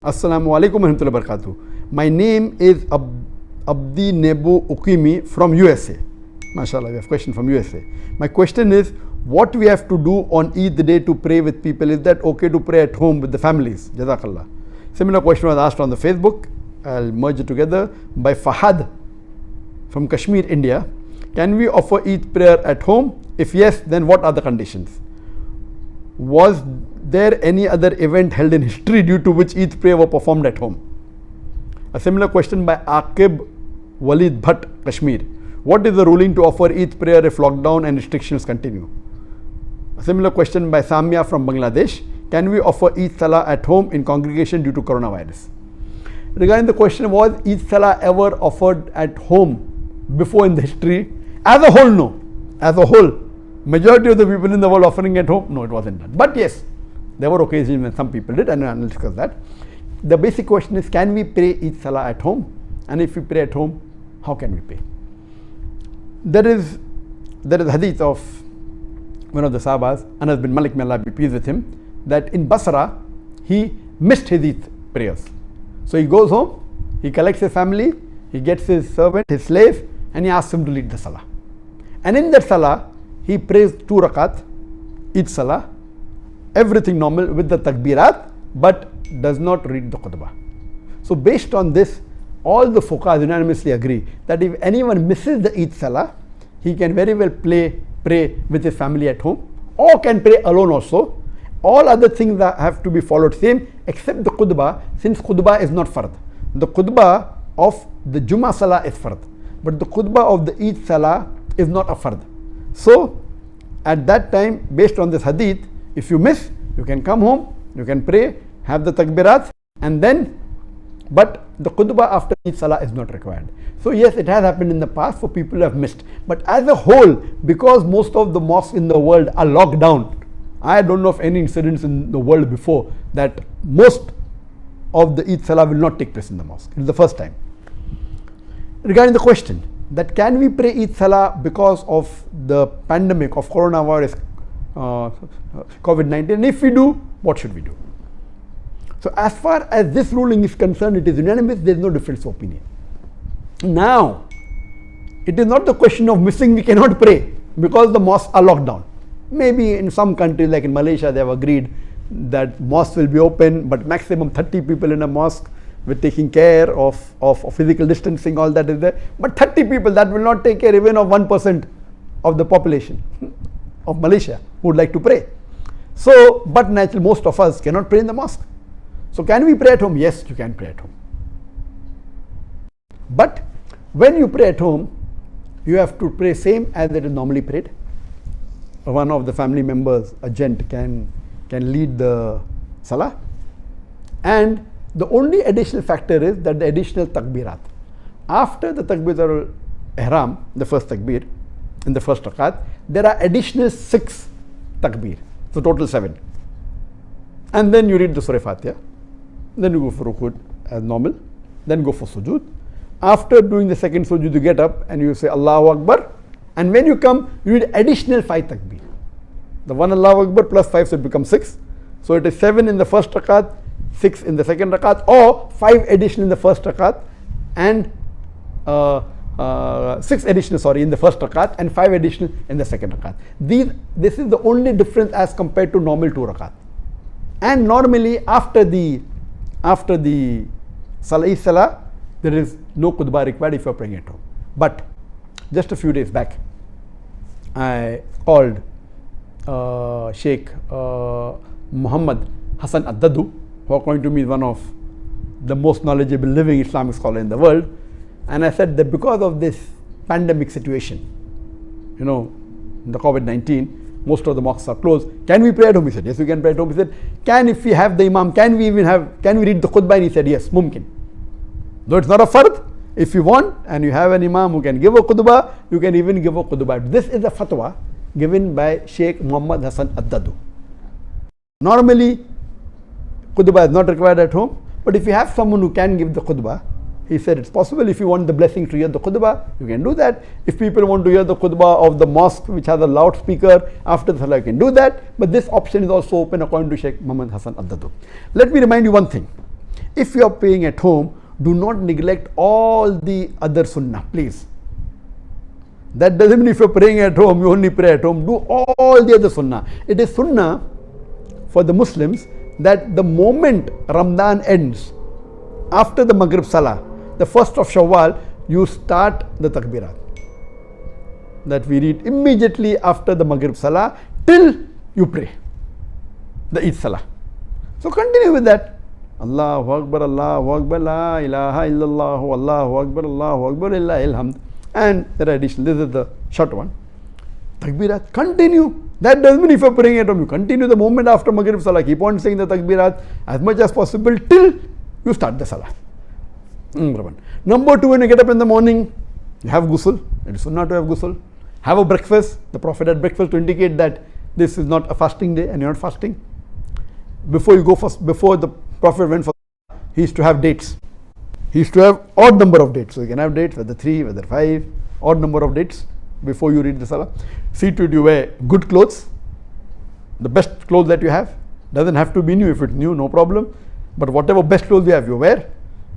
Assalamu alaikum warahmatullahi wabarakatuh. My name is Abdi Nebu Ukimi from USA. MashaAllah, we have a question from USA. My question is, what we have to do on Eid day to pray with people? Is that okay to pray at home with the families? Jazakallah. Similar question was asked on the Facebook. I'll merge it together by Fahad from Kashmir, India. Can we offer Eid prayer at home? If yes, then what are the conditions? Was there any other event held in history due to which Eid prayer were performed at home? A similar question by Aqib Walid Bhatt, Kashmir. What is the ruling to offer Eid prayer if lockdown and restrictions continue? A similar question by Samia from Bangladesh. Can we offer Eid Salah at home in congregation due to coronavirus? Regarding the question, was Eid Salah ever offered at home before in the history? As a whole, no. As a whole, majority of the people in the world offering at home, no, it wasn't done. But yes, there were occasions when some people did, and I'll discuss that. The basic question is, can we pray Eid Salah at home? And if we pray at home, how can we pray? There is hadith of one of the Sahabas, Anas bin Malik, may Allah be pleased with him, that in Basra, he missed his Eid prayers. So he goes home, he collects his family, he gets his servant, his slave, and he asks him to lead the Salah. And in that Salah, he prays 2 rakat, Eid Salah, everything normal with the takbirat, but does not read the khutbah. So based on this, all the fuqahas unanimously agree that if anyone misses the Eid Salah, he can very well pray with his family at home, or can pray alone also. All other things that have to be followed same, except the khutbah, since khutbah is not fard. The khutbah of the Jummah Salah is fard, but the khutbah of the Eid Salah is not a fard. So at that time, based on this hadith, if you miss, you can come home, you can pray, have the takbirat, and then, but the khutbah after each salah is not required. So yes, it has happened in the past for people who have missed. But as a whole, because most of the mosques in the world are locked down, I don't know of any incidents in the world before that most of the Eid Salah will not take place in the mosque. It's the first time. Regarding the question that can we pray Eid Salah because of the pandemic of coronavirus, COVID-19, and if we do, what should we do? So as far as this ruling is concerned, it is unanimous, there is no difference of opinion. Now, it is not the question of missing, we cannot pray because the mosques are locked down. Maybe in some countries like in Malaysia, they have agreed that mosques will be open, but maximum 30 people in a mosque with taking care of physical distancing, all that is there. But 30 people, that will not take care even of 1% of the population of Malaysia who would like to pray. So, but naturally most of us cannot pray in the mosque. So can we pray at home? Yes, you can pray at home. But when you pray at home, you have to pray same as it is normally prayed. One of the family members, a gent, can lead the salah. And the only additional factor is that the additional takbirat. After the takbiratul ihram, the first takbir, in the first rakat, there are additional 6 takbir. So total 7. And then you read the Surah Fatiha. Then you go for rukud as normal. Then go for sujood. After doing the second sujood, you get up and you say Allahu Akbar. And when you come, you read additional 5 takbir. The one Allahu Akbar plus 5, so it becomes 6. So it is 7 in the first rakat, 6 in the second rakat, or 5 additional in the first rakat, and 6 additional in the first rakat, and 5 additional in the second rakat. This is the only difference as compared to normal 2 rakat. And normally after the Salah, there is no khutbah required if you are praying at home. But just a few days back, I called Sheikh Muhammad Hassan Addadu, who according to me is one of the most knowledgeable living Islamic scholar in the world. And I said that because of this pandemic situation, the COVID-19, most of the mosques are closed. Can we pray at home? He said, yes, we can pray at home. He said, if we have the imam, can we read the khutbah? And he said, yes, mumkin. Though it's not a fard, if you want and you have an imam who can give a khutbah, you can even give a khutbah. This is a fatwa given by Sheikh Muhammad Hassan Addadu. Normally, khutbah is not required at home, but if you have someone who can give the khutbah, he said it's possible. If you want the blessing to hear the khutbah, you can do that. If people want to hear the khutbah of the mosque which has a loudspeaker after the salah, you can do that. But this option is also open according to Sheikh Muhammad Hassan Addadu. Let me remind you one thing. if you are praying at home, do not neglect all the other sunnah, please. That doesn't mean if you're praying at home, you only pray at home. Do all the other sunnah. It is sunnah for the Muslims that the moment Ramadan ends, after the Maghrib Salah, the first of Shawwal, you start the takbirat. That we read immediately after the Maghrib Salah till you pray the Eid Salah. So continue with that. Allahu Akbar, la ilaha illallah, Allahu Akbar, lillahi alhamd. And there are additional, this is the short one. Takbirat, continue. That doesn't mean if you're praying at home, you continue the moment after Maghrib Salah. Keep on saying the takbirat as much as possible till you start the Salah. Number 2, when you get up in the morning, you have ghusl. It is sunnah to have ghusl. Have a breakfast. The Prophet had breakfast to indicate that this is not a fasting day and you're not fasting. Before the Prophet went for Salah, he used to have dates. He used to have odd number of dates. So you can have dates, whether 3, whether 5, odd number of dates before you read the Salah. See to it you wear good clothes, the best clothes that you have. Doesn't have to be new. If it's new, no problem. But whatever best clothes you have, you wear.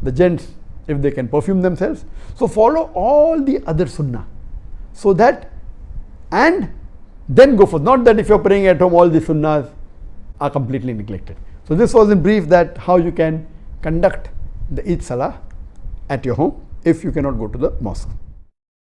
The gents, if they can perfume themselves. So follow all the other sunnah. So that, and then go for, not that if you're praying at home, all the sunnahs are completely neglected. So this was in brief that how you can conduct the Eid Salah at your home if you cannot go to the mosque.